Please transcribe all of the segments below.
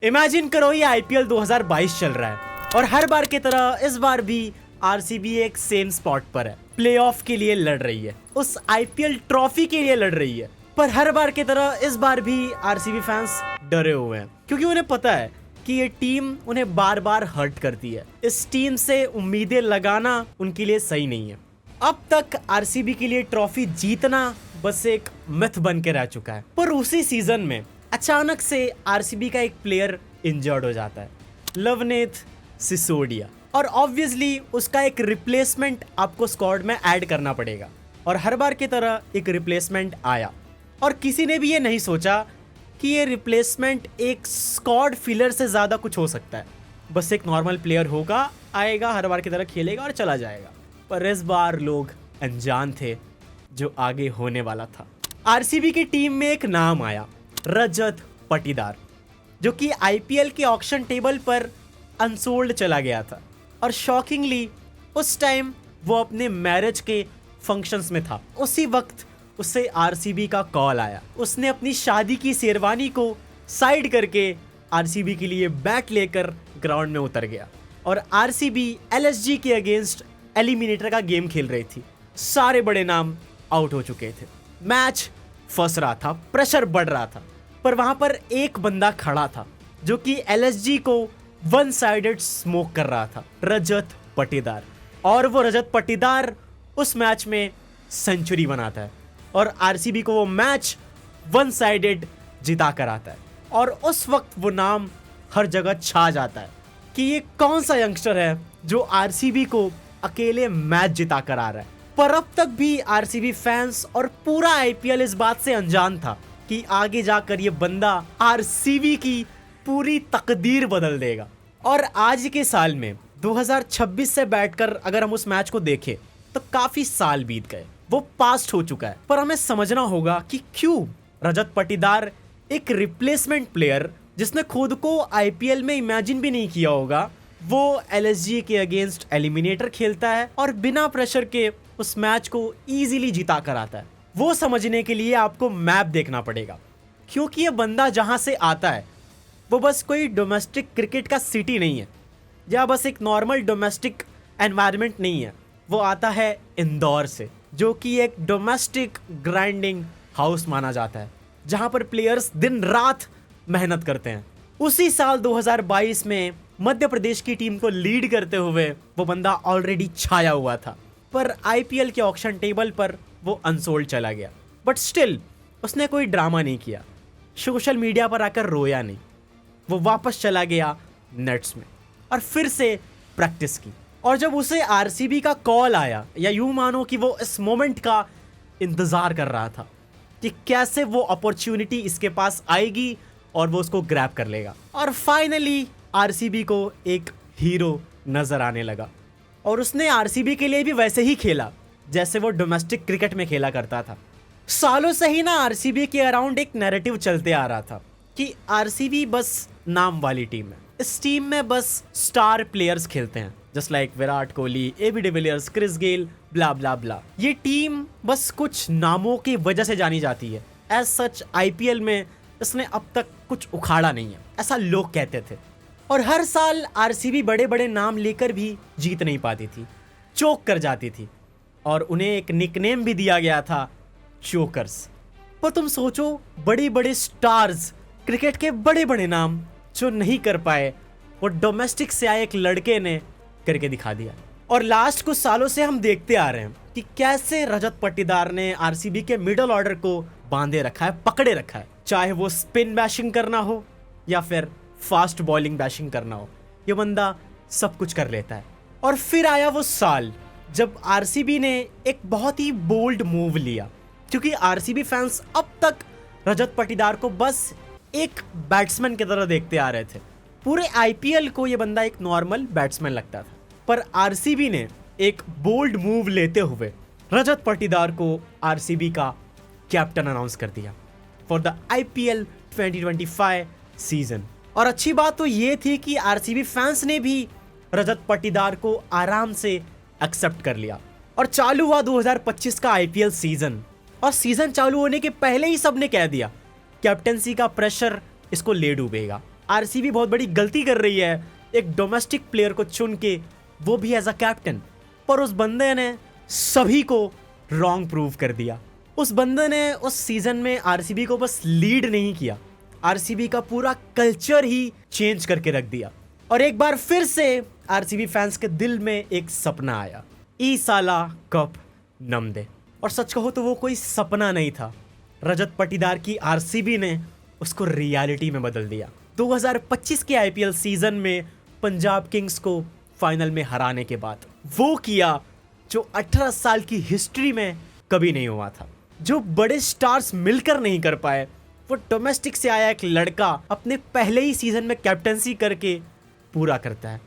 Imagine करो ये IPL 2022 चल रहा है और हर बार की तरह इस बार भी आरसीबी एक सेम स्पॉट पर है, प्लेऑफ के लिए लड़ रही है, उस आईपीएल ट्रॉफी के लिए लड़ रही है। पर हर बार की तरह इस बार भी आरसीबी फैंस डरे हुए हैं क्योंकि उन्हें पता है कि ये टीम उन्हें बार बार हर्ट करती है। इस टीम से उम्मीदें लगाना उनके लिए सही नहीं है। अब तक आरसीबी के लिए ट्रॉफी जीतना बस एक मिथ बन के रह चुका है। पर उसी सीजन में अचानक से आरसीबी का एक प्लेयर इंजर्ड हो जाता है, लवनेथ सिसोदिया, और ऑब्वियसली उसका एक रिप्लेसमेंट आपको स्क्वाड में ऐड करना पड़ेगा। और हर बार की तरह एक रिप्लेसमेंट आया और किसी ने भी ये नहीं सोचा कि ये रिप्लेसमेंट एक स्क्वाड फिलर से ज़्यादा कुछ हो सकता है। बस एक नॉर्मल प्लेयर होगा, आएगा, हर बार की तरह खेलेगा और चला जाएगा। पर इस बार लोग अनजान थे जो आगे होने वाला था। आरसीबी की टीम में एक नाम आया, रजत पाटीदार, जो कि आईपीएल के ऑक्शन टेबल पर अनसोल्ड चला गया था। और शॉकिंगली उस टाइम वो अपने मैरिज के फंक्शंस में था। उसी वक्त उसे आरसीबी का कॉल आया। उसने अपनी शादी की शेरवानी को साइड करके आरसीबी के लिए बैट लेकर ग्राउंड में उतर गया और आरसीबी एलएसजी के अगेंस्ट एलिमिनेटर का गेम खेल रही थी। सारे बड़े नाम आउट हो चुके थे, मैच फंस रहा था, प्रेशर बढ़ रहा था। पर वहां पर एक बंदा खड़ा था जो कि एलएसजी को वन साइडेड स्मोक कर रहा था, रजत पाटीदार। और वो रजत पाटीदार उस मैच में सेंचुरी बनाता है और आरसीबी को वो मैच वन साइडेड जिता कर आता है। और उस वक्त वो नाम हर जगह छा जाता है कि ये कौन सा यंगस्टर है जो आरसीबी को अकेले मैच जिता कर आ रहा है। पर अब तक भी आरसीबी फैंस और पूरा आईपीएल इस बात से अनजान था कि आगे जाकर ये बंदा आरसीबी की पूरी तकदीर बदल देगा। और आज के साल में 2026 से बैठकर अगर हम उस मैच को देखें तो काफी साल बीत गए, वो पास्ट हो चुका है। पर हमें समझना होगा कि क्यों रजत पाटीदार, एक रिप्लेसमेंट प्लेयर जिसने खुद को आईपीएल में इमेजिन भी नहीं किया होगा, वो एलएसजी के अगेंस्ट एलिमिनेटर खेलता है और बिना प्रेशर के उस मैच को इजीली जिता कर आता है। वो समझने के लिए आपको मैप देखना पड़ेगा क्योंकि ये बंदा जहां से आता है वो बस कोई डोमेस्टिक क्रिकेट का सिटी नहीं है या बस एक नॉर्मल डोमेस्टिक एनवायरनमेंट नहीं है। वो आता है इंदौर से, जो कि एक डोमेस्टिक ग्राइंडिंग हाउस माना जाता है जहां पर प्लेयर्स दिन रात मेहनत करते हैं। उसी साल 2022 में मध्य प्रदेश की टीम को लीड करते हुए वो बंदा ऑलरेडी छाया हुआ था। पर आईपीएल के ऑक्शन टेबल पर वो अनसोल्ड चला गया। बट स्टिल उसने कोई ड्रामा नहीं किया, सोशल मीडिया पर आकर रोया नहीं। वो वापस चला गया नेट्स में और फिर से प्रैक्टिस की। और जब उसे आरसीबी का कॉल आया, या यूं मानो कि वो इस मोमेंट का इंतजार कर रहा था कि कैसे वो अपॉर्चुनिटी इसके पास आएगी और वो उसको ग्रैब कर लेगा। और फाइनली आरसीबी को एक हीरो नजर आने लगा और उसने आरसीबी के लिए भी वैसे ही खेला जैसे वो डोमेस्टिक क्रिकेट में खेला करता था। सालों से ही ना आरसीबी के अराउंड एक नैरेटिव चलते आ रहा था कि आरसीबी बस नाम वाली टीम है, इस टीम में बस स्टार प्लेयर्स खेलते हैं, just like Virat Kohli, AB de Villiers, Chris Gayle, blah blah blah. ये टीम बस कुछ नामों की वजह से जानी जाती है। एज सच आईपीएल में इसने अब तक कुछ उखाड़ा नहीं है, ऐसा लोग कहते थे। और हर साल आरसीबी बड़े बड़े नाम लेकर भी जीत नहीं पाती थी, चोक कर जाती थी और उन्हें एक निकनेम भी दिया गया था, चोकर्स। पर तुम सोचो, बड़े बड़े स्टार्स, क्रिकेट के बड़े बड़े नाम जो नहीं कर पाए, वो डोमेस्टिक से आए एक लड़के ने करके दिखा दिया। और लास्ट कुछ सालों से हम देखते आ रहे हैं कि कैसे रजत पाटीदार ने आरसीबी के मिडल ऑर्डर को बांधे रखा है, पकड़े रखा है। चाहे वो स्पिन बैशिंग करना हो या फिर फास्ट बॉलिंग बैशिंग करना हो, ये बंदा सब कुछ कर लेता है। और फिर आया वो साल जब आरसीबी ने एक बहुत ही बोल्ड मूव लिया, क्योंकि आरसीबी फैंस अब तक रजत पाटीदार को बस एक बैट्समैन की तरह देखते आ रहे थे। पूरे आईपीएल को ये बंदा एक नॉर्मल बैट्समैन लगता था। पर आरसीबी ने एक बोल्ड मूव लेते हुए रजत पाटीदार को आरसीबी का कैप्टन अनाउंस कर दिया फॉर द आईपीएल 2025 सीजन। और अच्छी बात तो ये थी कि आरसीबी फैंस ने भी रजत पाटीदार को आराम से एक्सेप्ट कर लिया और चालू हुआ 2025 का आईपीएल सीजन। और सीजन चालू होने के पहले ही सबने कह दिया कैप्टेंसी का प्रेशर इसको ले डूबेगा। आरसीबी बहुत बड़ी गलती कर रही है एक डोमेस्टिक प्लेयर को चुन के, वो भी एज अ कैप्टन। पर उस बंदे ने सभी को रॉन्ग प्रूव कर दिया। उस बंदे ने उस सीजन में आरसीबी को बस लीड नहीं किया, आरसीबी का पूरा कल्चर ही चेंज करके रख दिया। और एक बार फिर से आरसीबी फैंस के दिल में एक सपना आया, ई साला कप नम दे। और सच कहो तो वो कोई सपना नहीं था, रजत पाटीदार की आरसीबी ने उसको रियलिटी में बदल दिया। 2025 के आईपीएल सीजन में पंजाब किंग्स को फाइनल में हराने के बाद वो किया जो 18 साल की हिस्ट्री में कभी नहीं हुआ था, जो बड़े स्टार्स मिलकर नहीं कर पाए। वो डोमेस्टिक से आया एक लड़का अपने पहले ही सीजन में कैप्टनसी करके पूरा करता है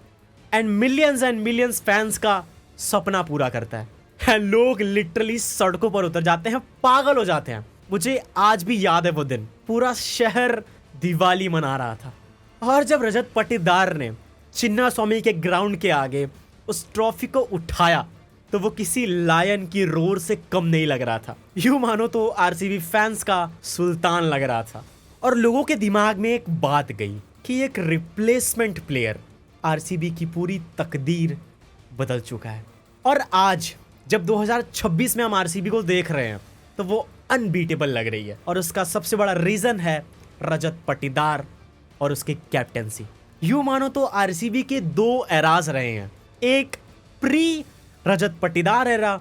एंड मिलियंस फैंस का सपना पूरा करता है। एंड लोग लिटरली सड़कों पर उतर जाते हैं, पागल हो जाते हैं। मुझे आज भी याद है वो दिन, पूरा शहर दिवाली मना रहा था। और जब रजत पाटीदार ने चिन्ना स्वामी के ग्राउंड के आगे उस ट्रॉफी को उठाया तो वो किसी लायन की रोर से कम नहीं लग रहा था। यूं मानो तो आरसीबी फैंस का सुल्तान लग रहा था। और लोगों के दिमाग में एक बात गई कि एक रिप्लेसमेंट प्लेयर आरसीबी की पूरी तकदीर बदल चुका है। और आज जब 2026 में हम आरसीबी को देख रहे हैं तो वो अनबीटेबल लग रही है। और उसका सबसे बड़ा रीजन है रजत पाटीदार और उसकी कैप्टेंसी। यूं मानो तो आरसीबी के दो एराज रहे हैं, एक प्री रजत पाटीदार एरा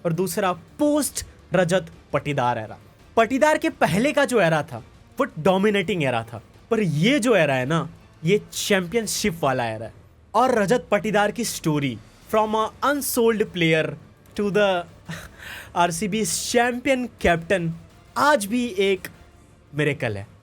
और दूसरा पोस्ट रजत पाटीदार एरा। पाटीदार के पहले का जो एरा था वो डोमिनेटिंग एरा था, पर ये जो एरा है ना, ये चैंपियनशिप वाला एरा है। और रजत पाटीदार की story from a unsold player to the RCB champion captain आज भी एक मिरेकल है।